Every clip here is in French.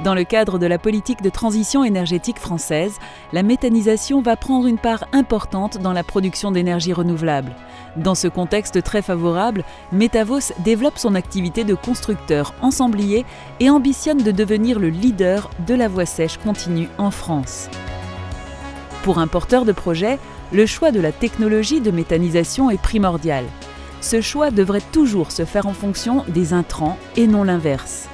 Dans le cadre de la politique de transition énergétique française, la méthanisation va prendre une part importante dans la production d'énergie renouvelable. Dans ce contexte très favorable, Metavos développe son activité de constructeur ensemblier et ambitionne de devenir le leader de la voie sèche continue en France. Pour un porteur de projet, le choix de la technologie de méthanisation est primordial. Ce choix devrait toujours se faire en fonction des intrants et non l'inverse.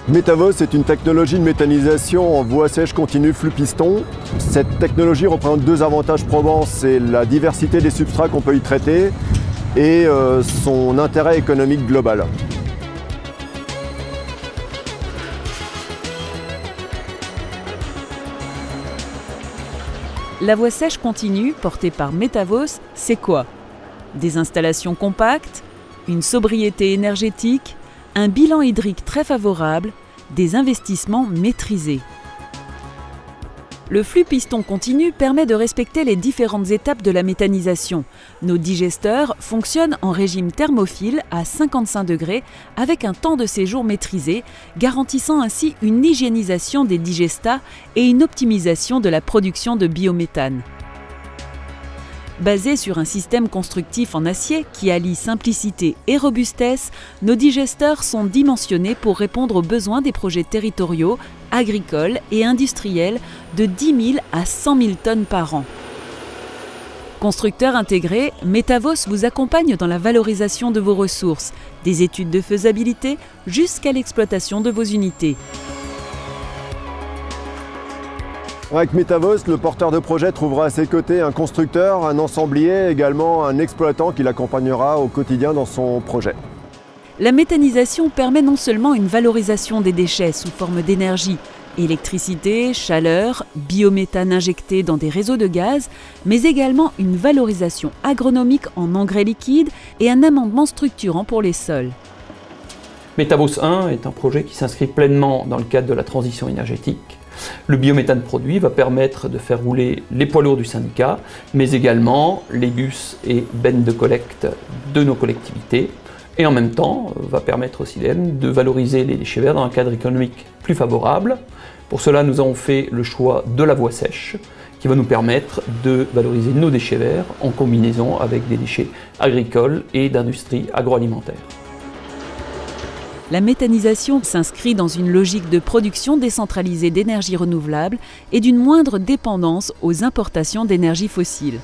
Metavos est une technologie de méthanisation en voie sèche continue flux piston. Cette technologie représente deux avantages probants, c'est la diversité des substrats qu'on peut y traiter et son intérêt économique global. La voie sèche continue, portée par Metavos, c'est quoi? Des installations compactes, une sobriété énergétique, un bilan hydrique très favorable, des investissements maîtrisés. Le flux piston continu permet de respecter les différentes étapes de la méthanisation. Nos digesteurs fonctionnent en régime thermophile à 55 degrés avec un temps de séjour maîtrisé, garantissant ainsi une hygiénisation des digestats et une optimisation de la production de biométhane. Basés sur un système constructif en acier qui allie simplicité et robustesse, nos digesteurs sont dimensionnés pour répondre aux besoins des projets territoriaux, agricoles et industriels de 10 000 à 100 000 tonnes par an. Constructeur intégré, Metavos vous accompagne dans la valorisation de vos ressources, des études de faisabilité jusqu'à l'exploitation de vos unités. Avec Metavos, le porteur de projet trouvera à ses côtés un constructeur, un ensemblier, également un exploitant qui l'accompagnera au quotidien dans son projet. La méthanisation permet non seulement une valorisation des déchets sous forme d'énergie, électricité, chaleur, biométhane injecté dans des réseaux de gaz, mais également une valorisation agronomique en engrais liquides et un amendement structurant pour les sols. Metavos 1 est un projet qui s'inscrit pleinement dans le cadre de la transition énergétique. Le biométhane produit va permettre de faire rouler les poids lourds du syndicat, mais également les bus et bennes de collecte de nos collectivités. Et en même temps, va permettre aussi de valoriser les déchets verts dans un cadre économique plus favorable. Pour cela, nous avons fait le choix de la voie sèche, qui va nous permettre de valoriser nos déchets verts en combinaison avec des déchets agricoles et d'industrie agroalimentaire. La méthanisation s'inscrit dans une logique de production décentralisée d'énergie renouvelable et d'une moindre dépendance aux importations d'énergie fossile.